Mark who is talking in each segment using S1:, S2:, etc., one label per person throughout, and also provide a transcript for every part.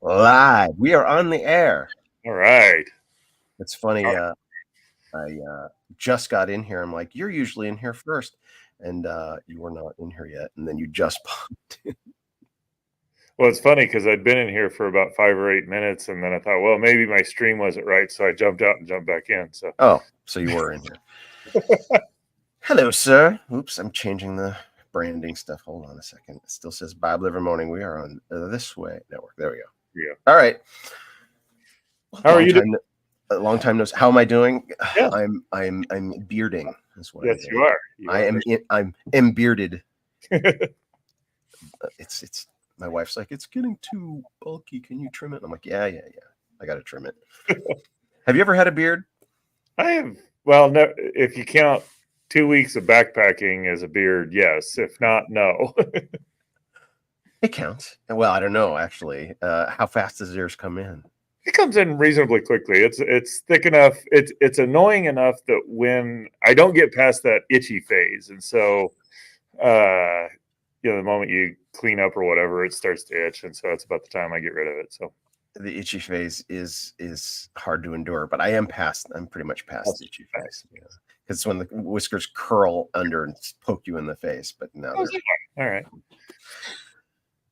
S1: Live. We are on the air.
S2: All right.
S1: It's funny. I just got in here. I'm like, you're usually in here first, and you were not in here yet. And then you just popped in.
S2: Well, it's funny because I'd been in here for about 5 or 8 minutes, and then I thought, well, maybe my stream wasn't right, so I jumped out and jumped back in. So,
S1: So you were in here. Hello, sir. Oops, I'm changing the branding stuff. Hold on a second. It still says Bible every morning. We are on This Way Network. There we go.
S2: yeah.
S1: All right.
S2: How are you doing?
S1: A long time no. How am I doing?
S2: Yeah.
S1: I'm bearding. That's what
S2: Yes,
S1: I'm
S2: you are.
S1: I'm bearded. It's my wife's like, it's getting too bulky. Can you trim it? I'm like, yeah. I got to trim it. Have you ever had a beard?
S2: I have. Well, no. If you count 2 weeks of backpacking as a beard, yes. If not, no.
S1: It counts. Well, I don't know actually. How fast does yours come in?
S2: It comes in reasonably quickly. It's thick enough. It's annoying enough that when I don't get past that itchy phase, and so the moment you clean up or whatever, it starts to itch, and so it's about the time I get rid of it. So
S1: the itchy phase is hard to endure, but I'm pretty much past the itchy phase. Because it's when the whiskers curl under and poke you in the face. But now
S2: all right.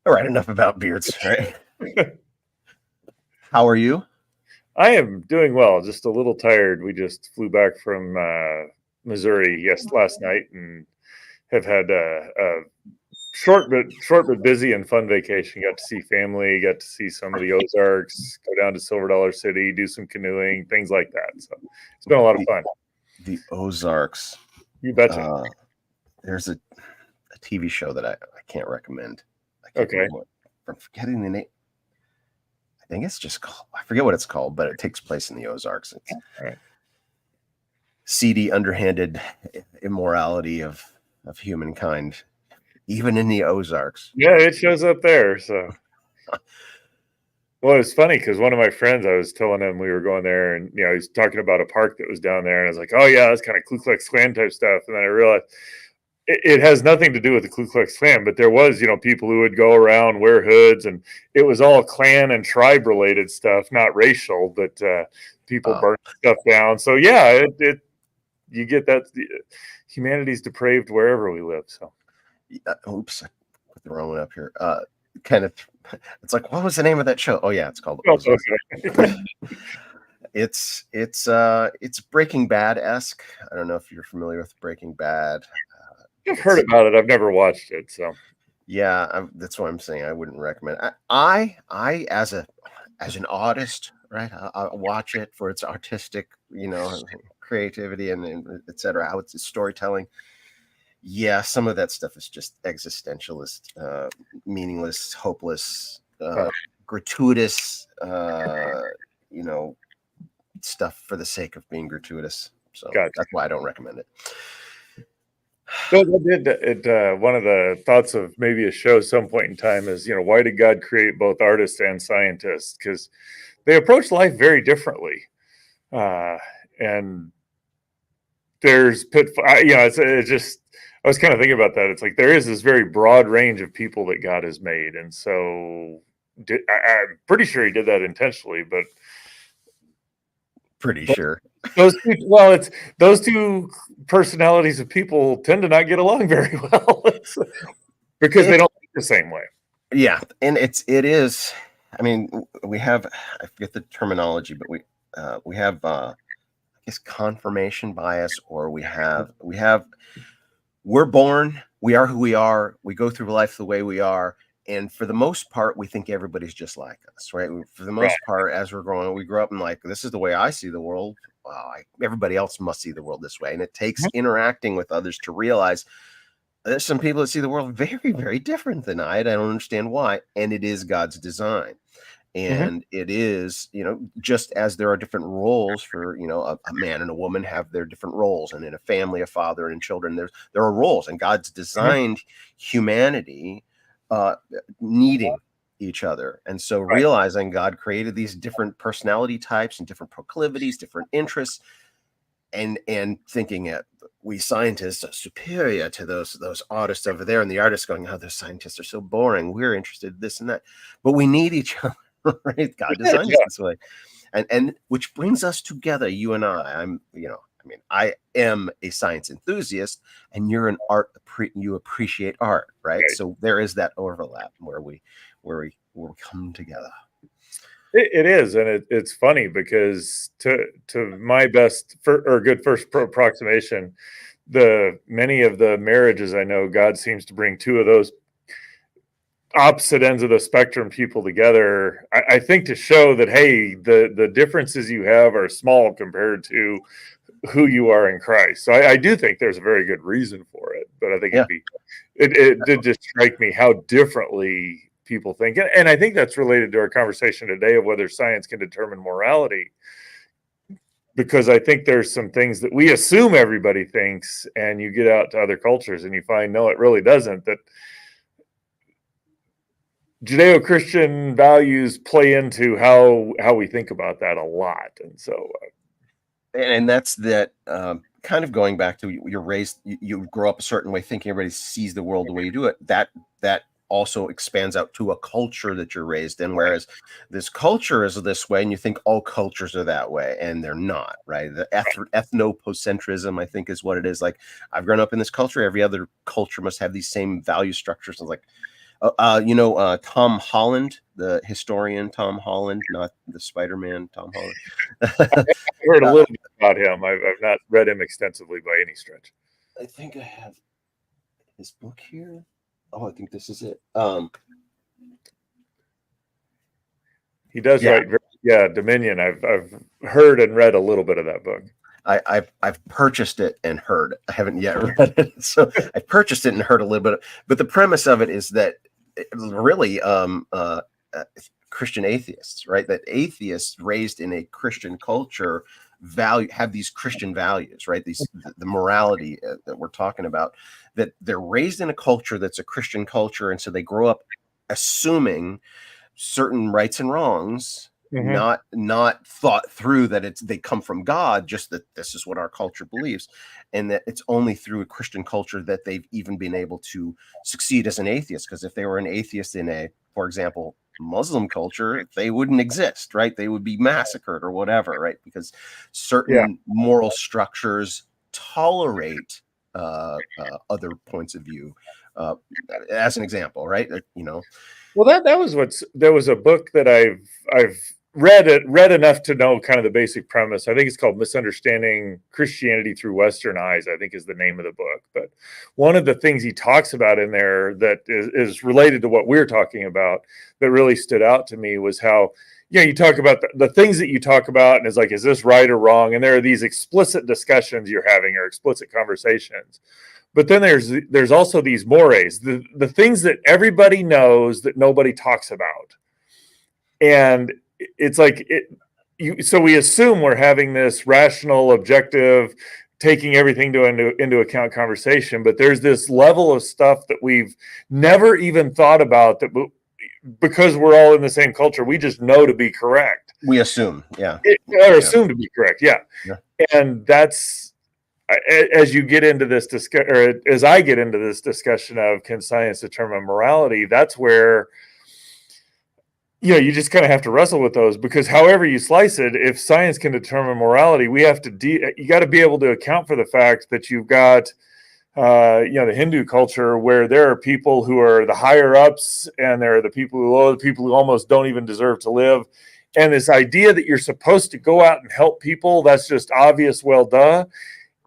S1: All right, enough about beards, right? How are you?
S2: I am doing well, just a little tired. We just flew back from Missouri last night and have had a short but busy and fun vacation. Got to see family, got to see some of the Ozarks, go down to Silver Dollar City, do some canoeing, things like that. So it's been a lot of fun.
S1: The Ozarks.
S2: You betcha.
S1: There's a TV show that I can't recommend.
S2: I'm
S1: forgetting the name. I think it's just called, I forget what it's called, but it takes place in the Ozarks. It's
S2: right.
S1: Seedy, underhanded immorality of humankind, even in the Ozarks.
S2: Yeah, it shows up there. So, well, it's funny because one of my friends, I was telling him we were going there, and he's talking about a park that was down there, and I was like, "Oh yeah, that's kind of Ku Klux Klan type stuff." And then I realized it has nothing to do with the Ku Klux Klan, but there was, people who would go around, wear hoods, and it was all Klan and tribe related stuff, not racial, but people burn stuff down. So yeah, you get that humanity's depraved wherever we live. So,
S1: oops, I put the wrong one up here. It's like, what was the name of that show? Oh yeah, it's called. It's Breaking Bad-esque. I don't know if you're familiar with Breaking Bad.
S2: I've heard about it. I've never watched it, so
S1: yeah, that's what I'm saying. I wouldn't recommend. I as an artist, right? I watch it for its artistic, creativity and etc. How it's storytelling. Yeah, some of that stuff is just existentialist, meaningless, hopeless, gratuitous, stuff for the sake of being gratuitous. So that's why I don't recommend it.
S2: So one of the thoughts of maybe a show at some point in time is, why did God create both artists and scientists? Because they approach life very differently. And there's it's just, I was kind of thinking about that. It's like there is this very broad range of people that God has made. And so I'm pretty sure he did that intentionally, but
S1: pretty sure
S2: it's those two personalities of people tend to not get along very well because they don't think the same way.
S1: Yeah, and it is. I mean, we have, I forget the terminology, but we have I guess confirmation bias, or we're born, we are who we are, we go through life the way we are. And for the most part, we think everybody's just like us, right? For the most part, as we're growing up, we grow up and like, this is the way I see the world. Everybody else must see the world this way. And it takes interacting with others to realize there's some people that see the world very, very different than I don't understand why. And it is God's design. And it is, just as there are different roles for, a man and a woman have their different roles. And in a family, a father and children, there are roles. And God's designed humanity needing each other. And so realizing God created these different personality types and different proclivities, different interests, and thinking we scientists are superior to those artists over there, and the artists going, oh, those scientists are so boring. We're interested in this and that. But we need each other, right? God designed us this way. And which brings us together, you and I. I am a science enthusiast, and you're an you appreciate art, right? So there is that overlap where we come together.
S2: It is, and it's funny because to my best or good first approximation, many of the marriages I know, God seems to bring two of those opposite ends of the spectrum people together. I think to show that, hey, the differences you have are small compared to who you are in Christ. So I do think there's a very good reason for it, but I think it did just strike me how differently people think. And I think that's related to our conversation today of whether science can determine morality, because I think there's some things that we assume everybody thinks, and you get out to other cultures and you find, no, it really doesn't. That Judeo-Christian values play into how we think about that a lot. And so
S1: and that's that kind of going back to you're raised, you grow up a certain way, thinking everybody sees the world the way you do it. That also expands out to a culture that you're raised in, whereas this culture is this way and you think all cultures are that way, and they're not, right? The ethnopocentrism, I think, is what it is. Like, I've grown up in this culture, every other culture must have these same value structures. And like, Tom Holland, the historian Tom Holland, not the Spider-Man Tom Holland.
S2: I've heard a little bit about him. I've not read him extensively by any stretch.
S1: I think I have his book here. Oh, I think this is it.
S2: He does write, Dominion. I've heard and read a little bit of that book.
S1: I've purchased it and heard. I haven't yet read it, so I purchased it and heard a little bit. But the premise of it is that really Christian atheists, right? That atheists raised in a Christian culture have these Christian values, right? The morality that we're talking about, that they're raised in a culture that's a Christian culture, and so they grow up assuming certain rights and wrongs, not thought through that they come from God, just that this is what our culture believes, and that it's only through a Christian culture that they've even been able to succeed as an atheist. Because if they were an atheist in for example, Muslim culture, they wouldn't exist, right? They would be massacred or whatever, right? Because certain moral structures tolerate other points of view, as an example, right?
S2: Well, there was a book that I've read enough to know kind of the basic premise. I think it's called Misunderstanding Christianity Through Western Eyes, I think is the name of the book. But one of the things he talks about in there that is related to what we're talking about that really stood out to me was how, you talk about the things that you talk about, and it's like, is this right or wrong? And there are these explicit discussions you're having, or explicit conversations. But then there's also these mores, the things that everybody knows that nobody talks about. And it's like, so we assume we're having this rational, objective, taking everything into account conversation, but there's this level of stuff that we've never even thought about, that because we're all in the same culture, we just know to be correct.
S1: We assume,
S2: assume to be correct, and that's, as you get into this discussion, or as I get into this discussion of can science determine morality, that's where you just kind of have to wrestle with those, because however you slice it, if science can determine morality, we have to you got to be able to account for the fact that you've got the Hindu culture, where there are people who are the higher ups, and there are the people who almost don't even deserve to live. And this idea that you're supposed to go out and help people, that's just obvious, well, duh.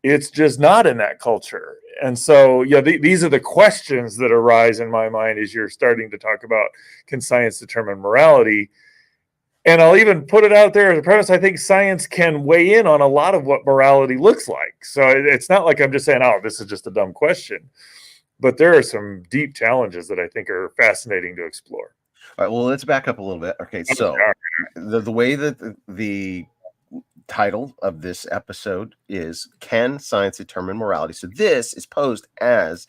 S2: It's just not in that culture. And so, these are the questions that arise in my mind as you're starting to talk about, can science determine morality? And I'll even put it out there as a premise, I think science can weigh in on a lot of what morality looks like. So it's not like I'm just saying, oh, this is just a dumb question. But there are some deep challenges that I think are fascinating to explore.
S1: All right, well, let's back up a little bit. Okay, so the way that the title of this episode is, can science determine morality? So this is posed as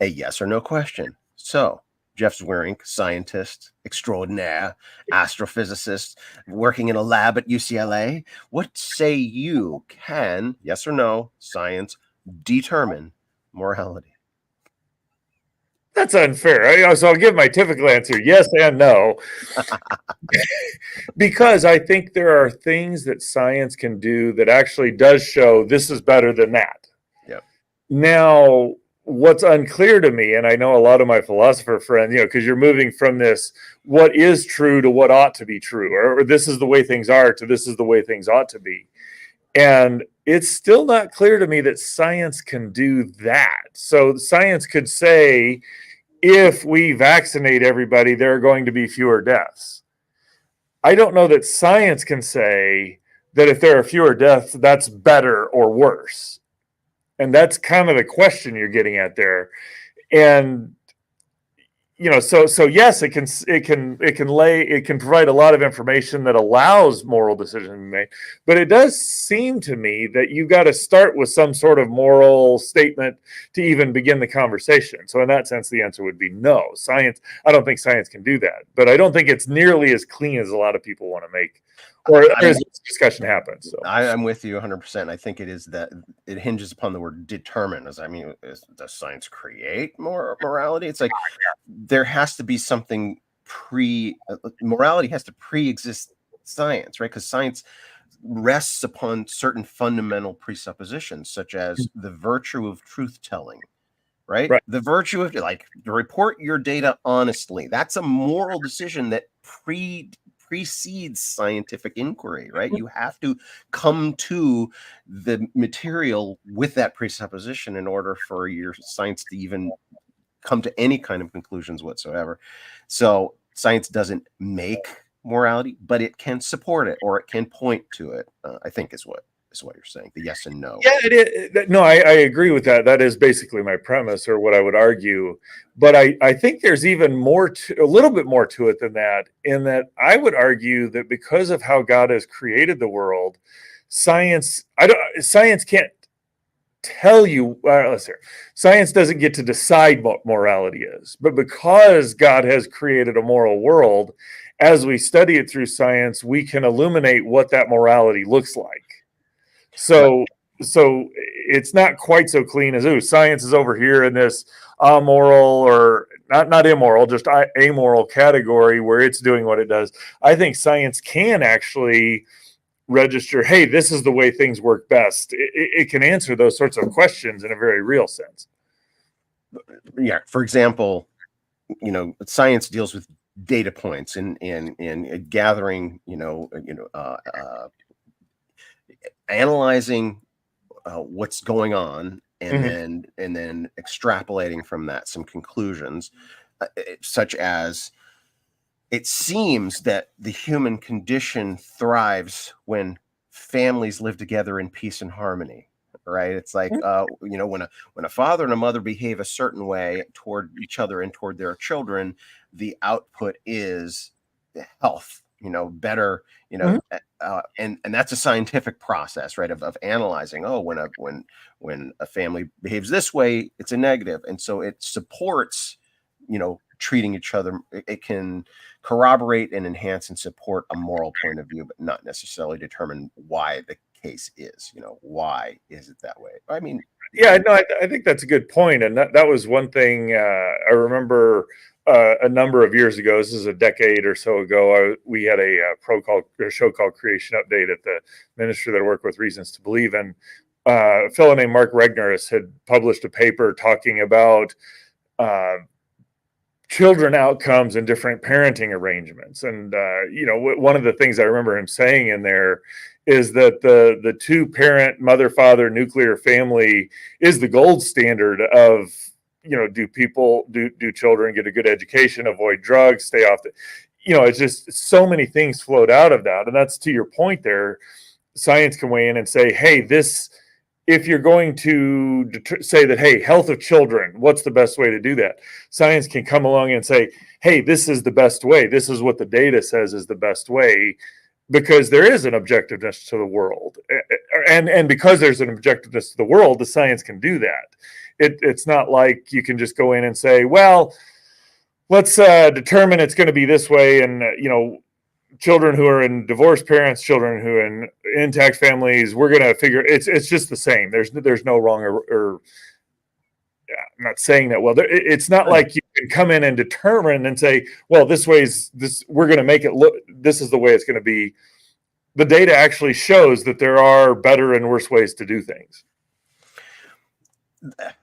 S1: a yes or no question. So Jeff Zweerink, scientist extraordinaire, astrophysicist, working in a lab at UCLA, what say you? Can, yes or no, science determine morality?
S2: That's unfair. So I'll give my typical answer: yes and no. Because I think there are things that science can do that actually does show this is better than that.
S1: Yep.
S2: Now, what's unclear to me, and I know a lot of my philosopher friends, because you're moving from this what is true to what ought to be true, or this is the way things are to this is the way things ought to be. And it's still not clear to me that science can do that. So science could say, if we vaccinate everybody, there are going to be fewer deaths. I don't know that science can say that if there are fewer deaths, that's better or worse. And that's kind of the question you're getting at there. And so yes, it can provide a lot of information that allows moral decisions to be made, but it does seem to me that you got to start with some sort of moral statement to even begin the conversation. So in that sense, the answer would be no. I don't think science can do that, but I don't think it's nearly as clean as a lot of people want to make, or as this discussion happens. So
S1: I'm with you 100%. I think it is that it hinges upon the word determine. Does does science create more morality? It's like there has to be something morality has to pre-exist science, right? Because science rests upon certain fundamental presuppositions, such as the virtue of truth telling, right? The virtue of report your data honestly. That's a moral decision that precedes scientific inquiry, right? You have to come to the material with that presupposition in order for your science to even come to any kind of conclusions whatsoever. So science doesn't make morality, but it can support it, or it can point to it. I think is what you're saying. The yes and no.
S2: Yeah, no, I agree with that. That is basically my premise, or what I would argue. But I think there's even a little bit more to it than that. In that, I would argue that because of how God has created the world, science can't tell you. Science doesn't get to decide what morality is, but because God has created a moral world, as we study it through science, we can illuminate what that morality looks like. So it's not quite so clean as science is over here in this amoral, or not immoral, just amoral category where it's doing what it does. I think science can actually register, hey, this is the way things work best. It can answer those sorts of questions in a very real sense.
S1: Yeah. For example, science deals with data points and gathering, analyzing what's going on, and then extrapolating from that some conclusions, such as it seems that the human condition thrives when families live together in peace and harmony, right? It's like when a father and a mother behave a certain way toward each other and toward their children, the output is health, better, and that's a scientific process, right? Of analyzing, when a family behaves this way, it's a negative. And so it supports, treating each other. It can corroborate and enhance and support a moral point of view, but not necessarily determine why the case is, why is it that way? I mean,
S2: yeah, no, I think that's a good point. And that was one thing I remember a number of years ago. This is a decade or so ago. We had a show called Creation Update at the ministry that I work with, Reasons to Believe. And a fellow named Mark Regnerus had published a paper talking about children outcomes and different parenting arrangements. And, one of the things I remember him saying in there is that the two-parent mother-father nuclear family is the gold standard of, do children get a good education, avoid drugs, stay off it's just so many things flowed out of that. And that's to your point there. Science can weigh in and say, hey, if you're going to say that, hey, health of children, what's the best way to do that? Science can come along and say, hey, this is the best way. This is what the data says is the best way, because there is an objectiveness to the world. And because there's an objectiveness to the world, the science can do that. It's not like you can just go in and say, well, let's determine it's going to be this way. And, children who are in divorced parents, children who are in intact families, we're going to figure it's just the same. There's no wrong or I'm not saying that well. It's not like you can come in and determine and say, well, we're going to make it look, this is the way it's going to be. The data actually shows that there are better and worse ways to do things.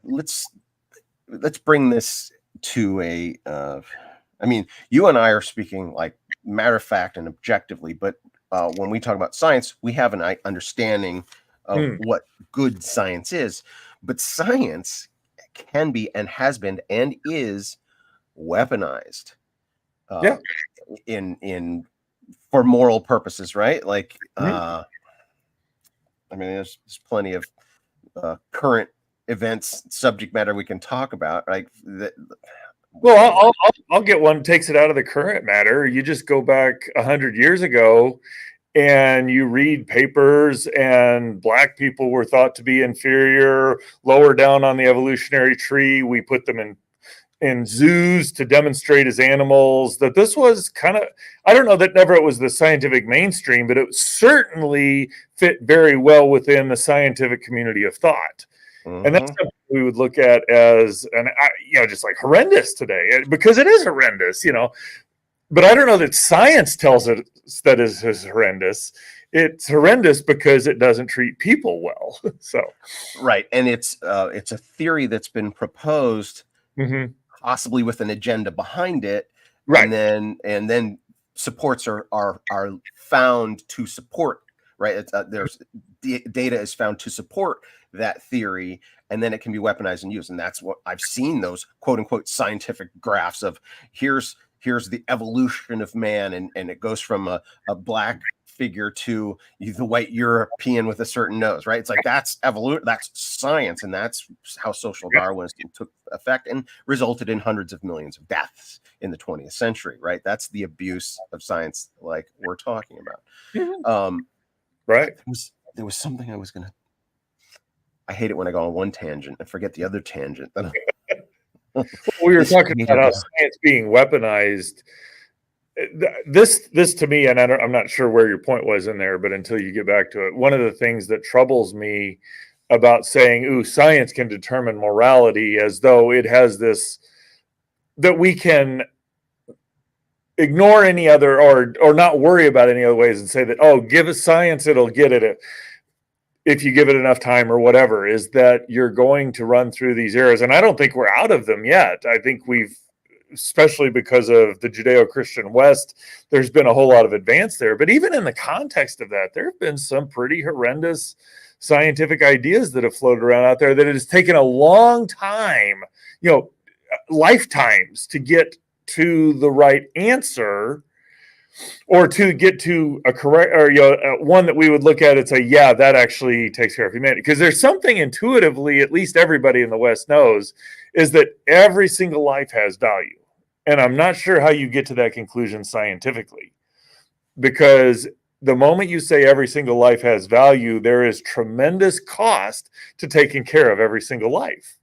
S1: Let's bring this to I mean, you and I are speaking like matter of fact and objectively, but when we talk about science, we have an understanding of what good science is. But science can be and has been and is weaponized in for moral purposes, right? Like I mean, there's plenty of current events, subject matter we can talk about, right?
S2: Well, I'll get one takes it out of the current matter. You just go back 100 years ago and you read papers, and black people were thought to be inferior, lower down on the evolutionary tree. We put them in zoos to demonstrate as animals. That this was kind of, I don't know that never it was the scientific mainstream, but it certainly fit very well within the scientific community of thought. And that's something we would look at as, just like horrendous today, because it is horrendous, But I don't know that science tells us that it is horrendous. It's horrendous because it doesn't treat people well. So,
S1: right, and it's a theory that's been proposed, possibly with an agenda behind it, right? And then supports are found to support. Right, there's data is found to support that theory, and then it can be weaponized and used. And that's what I've seen, those quote unquote scientific graphs of here's the evolution of man, and it goes from a black figure to the white European with a certain nose, right? It's like that's evolution, that's science, and that's how social Darwinism took effect and resulted in hundreds of millions of deaths in the 20th century, right? That's the abuse of science like we're talking about.
S2: Right.
S1: There was something I was gonna. I hate it when I go on one tangent and forget the other tangent.
S2: We were talking about how science being weaponized. This to me, and I'm not sure where your point was in there, but until you get back to it, one of the things that troubles me about saying, "Ooh, science can determine morality," as though it has this that we can ignore any other or not worry about any other ways and say that, oh, give us science, it'll get it if you give it enough time or whatever, is that you're going to run through these eras. And I don't think we're out of them yet. I think we've, especially because of the Judeo-Christian West, there's been a whole lot of advance there. But even in the context of that, there have been some pretty horrendous scientific ideas that have floated around out there that it has taken a long time, lifetimes to get to the right answer, or to get to a correct, or one that we would look at and say, yeah, that actually takes care of humanity. Because there's something intuitively, at least everybody in the West knows, is that every single life has value. And I'm not sure how you get to that conclusion scientifically, because the moment you say every single life has value, there is tremendous cost to taking care of every single life.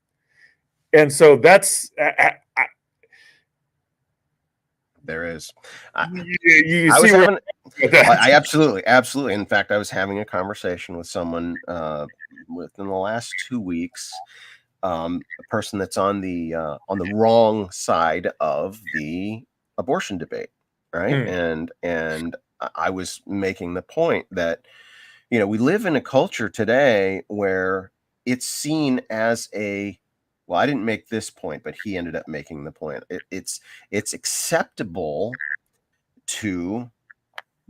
S2: And so that's
S1: there is.
S2: You see where
S1: I absolutely. In fact, I was having a conversation with someone within the last 2 weeks, a person that's on the wrong side of the abortion debate, right? And I was making the point that we live in a culture today where it's seen as well, I didn't make this point, but he ended up making the point. It's acceptable to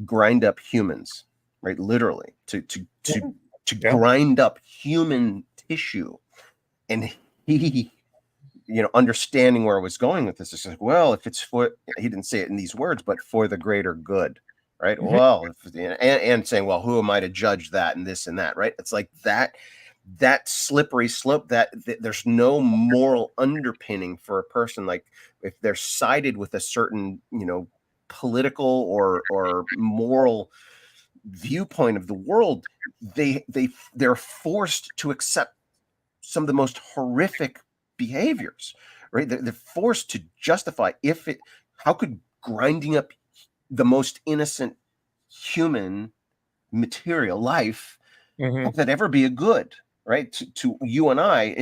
S1: grind up humans, right? Literally, to grind up human tissue. And he, understanding where I was going with this, is like, well, if it's he didn't say it in these words, but for the greater good, right? Well, and saying, well, who am I to judge that and this and that, right? It's like that slippery slope that there's no moral underpinning for a person. Like if they're sided with a certain, political or moral viewpoint of the world, they're forced to accept some of the most horrific behaviors, right? They're forced to justify how could grinding up the most innocent human material life, how could that ever be a good? Right, to you and I,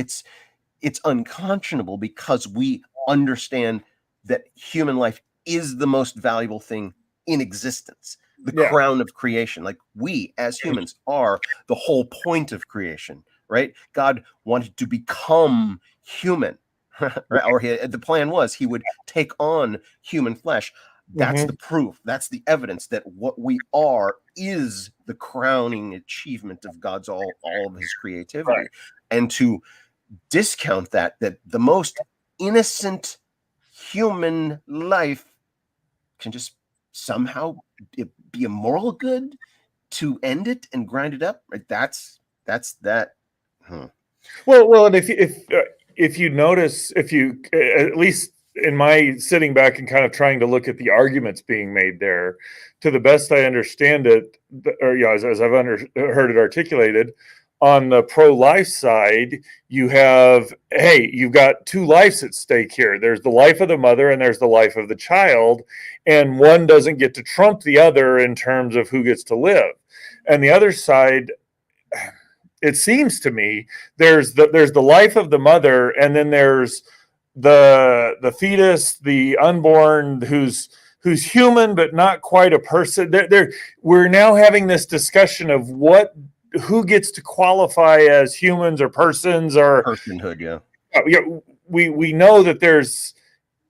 S1: it's unconscionable because we understand that human life is the most valuable thing in existence, the
S2: Yeah.
S1: crown of creation. Like, we as humans are the whole point of creation, right? God wanted to become human, right? Or the plan was he would take on human flesh. That's the proof. That's the evidence that what we are is the crowning achievement of God's all of his creativity.
S2: Right.
S1: And to discount that the most innocent human life can just somehow be a moral good to end it and grind it up, right? That's that.
S2: Well, and if you notice, if you at least in my sitting back and kind of trying to look at the arguments being made there, to the best I understand it, or as I've heard it articulated, on the pro-life side, you've got two lives at stake here. There's the life of the mother and there's the life of the child, and one doesn't get to trump the other in terms of who gets to live. And the other side, it seems to me, there's the life of the mother, and then there's the fetus, the unborn, who's human but not quite a person. We're now having this discussion of who gets to qualify as humans or persons or
S1: personhood.
S2: We know that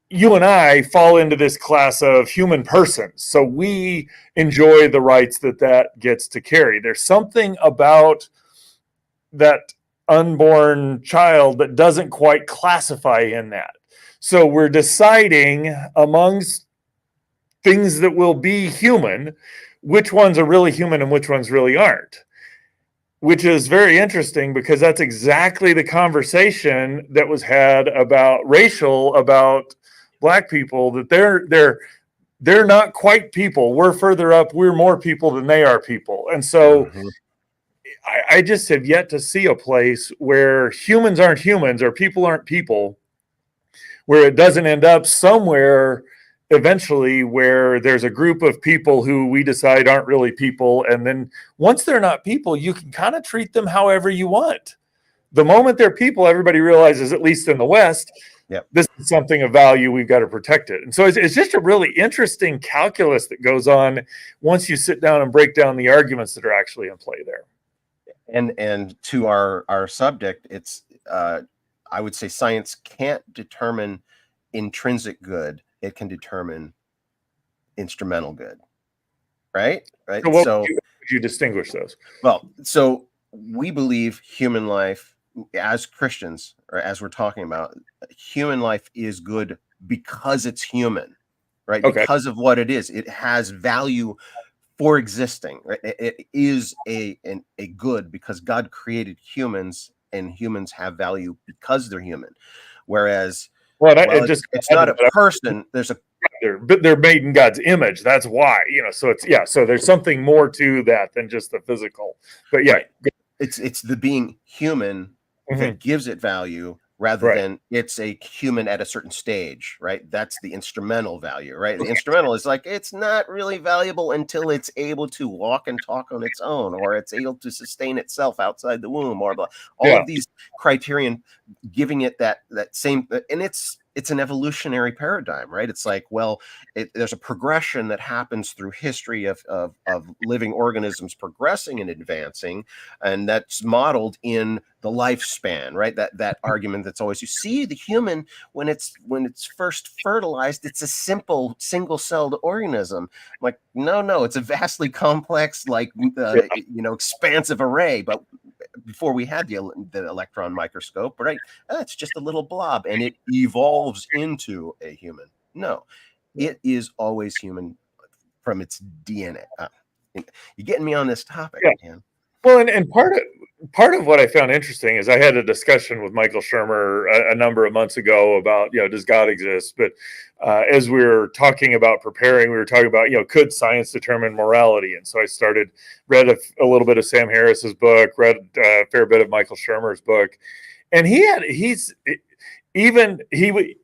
S2: you and I fall into this class of human persons, so we enjoy the rights that gets to carry. There's something about that unborn child that doesn't quite classify in that. So we're deciding amongst things that will be human, which ones are really human and which ones really aren't. Which is very interesting because that's exactly the conversation that was had about Black people, that they're not quite people. We're further up. We're more people than they are people. And so I just have yet to see a place where humans aren't humans or people aren't people, where it doesn't end up somewhere eventually where there's a group of people who we decide aren't really people. And then once they're not people, you can kind of treat them however you want. The moment they're people, everybody realizes, at least in the West, this is something of value. We've got to protect it. And so it's just a really interesting calculus that goes on once you sit down and break down the arguments that are actually in play there.
S1: And to our subject, it's I would say science can't determine intrinsic good. It can determine instrumental good, right?
S2: So would you distinguish those?
S1: Well, so we believe human life, as Christians, or as we're talking about, human life is good because it's human, right? Okay. Because of what it is. It has value for existing, right? It is a good because God created humans, and humans have value because they're human. Whereas, it's not a person.
S2: They're made in God's image. That's why, so so there's something more to that than just the physical. But
S1: it's the being human that gives it value, rather than it's a human at a certain stage, right? That's the instrumental value, right? The instrumental is like, it's not really valuable until it's able to walk and talk on its own, or it's able to sustain itself outside the womb, or all of these criterion giving it that same, and it's an evolutionary paradigm, right? It's like, there's a progression that happens through history of living organisms progressing and advancing, and that's modeled in the lifespan, right? That argument that's always, you see the human when it's first fertilized, it's a simple single-celled organism. I'm like, no, it's a vastly complex, expansive array. But before we had the electron microscope, right? It's just a little blob, and it evolves into a human. No, it is always human from its DNA. You're getting me on this topic, man.
S2: Well, and part of what I found interesting is I had a discussion with Michael Shermer a number of months ago about, does God exist? But as we were talking about preparing, we were talking about, could science determine morality? And so I read a little bit of Sam Harris's book, read a fair bit of Michael Shermer's book. And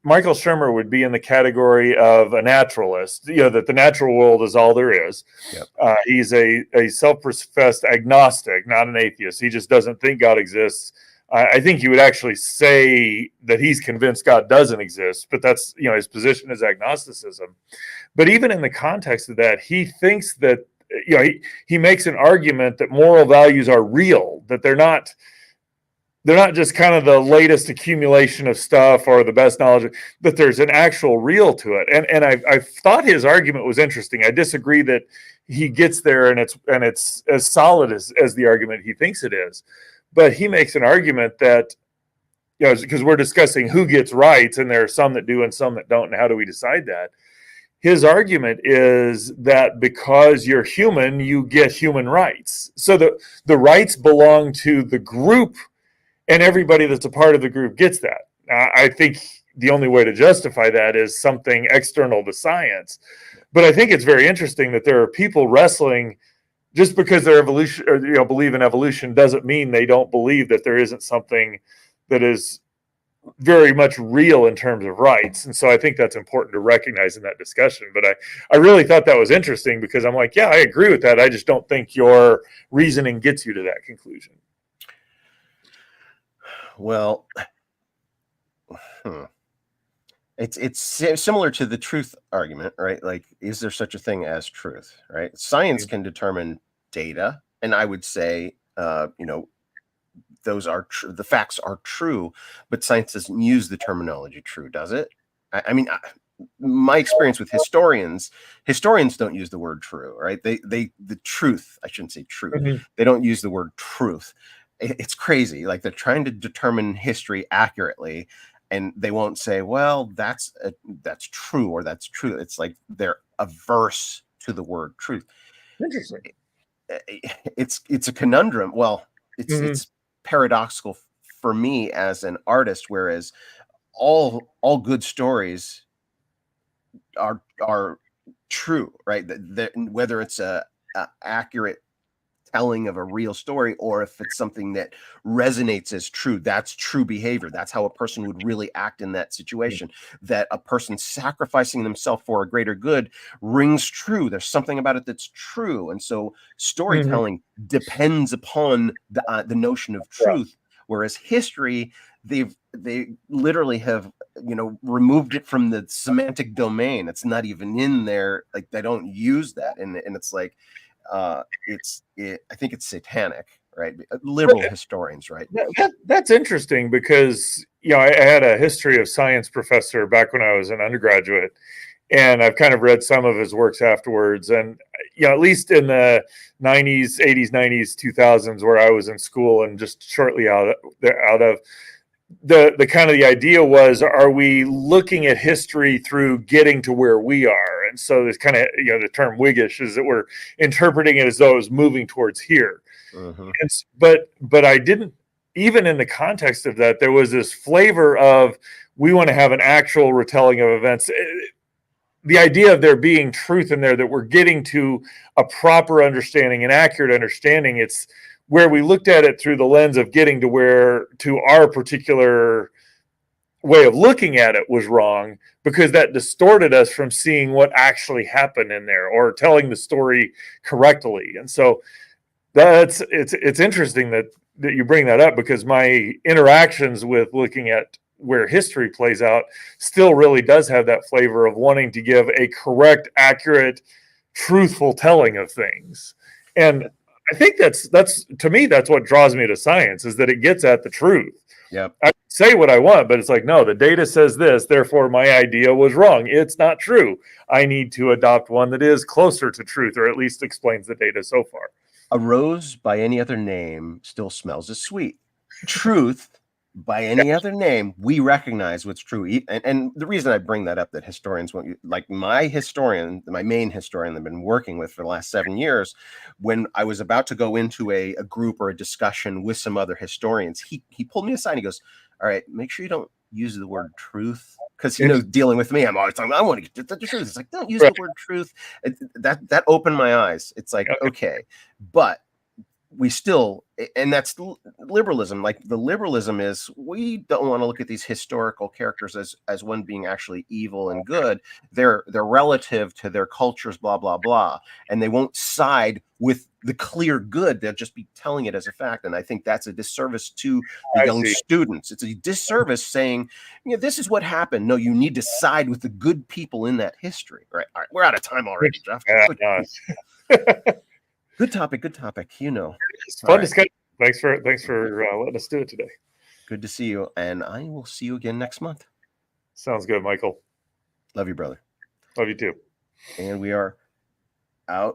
S2: Michael Shermer would be in the category of a naturalist, that the natural world is all there is. Yep. He's a self-professed agnostic, not an atheist. He just doesn't think God exists. I think he would actually say that he's convinced God doesn't exist, but that's, his position is agnosticism. But even in the context of that, he thinks that, he makes an argument that moral values are real, that they're not just kind of the latest accumulation of stuff or the best knowledge, but there's an actual real to it. And I thought his argument was interesting. I disagree that he gets there and it's as solid as the argument he thinks it is. But he makes an argument that, because we're discussing who gets rights, and there are some that do and some that don't, and how do we decide that? His argument is that because you're human, you get human rights. So the rights belong to the group, and everybody that's a part of the group gets that. I think the only way to justify that is something external to science. But I think it's very interesting that there are people wrestling. Just because they're evolution, or believe in evolution, doesn't mean they don't believe that there isn't something that is very much real in terms of rights. And so I think that's important to recognize in that discussion. But I really thought that was interesting, because I'm like, yeah, I agree with that. I just don't think your reasoning gets you to that conclusion.
S1: Well, it's similar to the truth argument, right? Like, is there such a thing as truth, right? Science can determine data, and I would say, those are true. The facts are true, but science doesn't use the terminology true, does it? I mean, my experience with historians don't use the word true, right? The truth, I shouldn't say truth.
S2: Mm-hmm.
S1: They don't use the word truth. It's crazy. Like, they're trying to determine history accurately, and they won't say, well, that's true, or that's true. It's like they're averse to the word truth.
S2: Interesting.
S1: It's a conundrum. Well, it's paradoxical for me as an artist, whereas all good stories are true, right? Whether it's a accurate telling of a real story, or if it's something that resonates as true, that's true behavior. That's how a person would really act in that situation. That a person sacrificing themselves for a greater good rings true. There's something about it that's true. And so storytelling depends upon the notion of truth. Whereas history, they literally have, removed it from the semantic domain. It's not even in there. Like, they don't use that. And it's like, I think it's satanic, right? Liberal historians, right?
S2: That's interesting, because I had a history of science professor back when I was an undergraduate, and I've kind of read some of his works afterwards. And at least in the 90s, 80s, 90s, 2000s, where I was in school and just shortly out of the kind of the idea was, are we looking at history through getting to where we are? And so there's kind of, the term Whiggish is that we're interpreting it as though it was moving towards here. And, but I didn't, even in the context of that, there was this flavor of, we want to have an actual retelling of events. The idea of there being truth in there, that we're getting to a proper understanding, an accurate understanding. It's where we looked at it through the lens of getting to our particular way of looking at it was wrong, because that distorted us from seeing what actually happened in there, or telling the story correctly. And so it's interesting that you bring that up, because my interactions with looking at where history plays out still really does have that flavor of wanting to give a correct, accurate, truthful telling of things. And I think that's to me, that's what draws me to science, is that it gets at the truth.
S1: Yeah.
S2: I say what I want, but it's like, no, the data says this, therefore my idea was wrong. It's not true. I need to adopt one that is closer to truth, or at least explains the data so far.
S1: A rose by any other name still smells as sweet. Truth by any other name, we recognize what's true. And the reason I bring that up, that historians won't, like my main historian I've been working with for the last 7 years, when I was about to go into a group or a discussion with some other historians, he pulled me aside and he goes, all right, make sure you don't use the word truth, because dealing with me, I'm always talking, I want to get the truth. It's like, don't use the word truth. That opened my eyes. It's like, okay, but we still, and that's liberalism. Like, the liberalism is, we don't want to look at these historical characters as one being actually evil and good. They're relative to their cultures, blah blah blah, and they won't side with the clear good. They'll just be telling it as a fact. And I think that's a disservice to the
S2: I
S1: young
S2: see.
S1: students. It's a disservice saying, this is what happened. No, you need to side with the good people in that history. Right. All right. We're out of time already, Jeff.
S2: Yeah,
S1: Good topic. Good topic.
S2: It's fun discussion. Thanks for letting us do it today.
S1: Good to see you. And I will see you again next month.
S2: Sounds good, Michael.
S1: Love you, brother.
S2: Love you too.
S1: And we are out.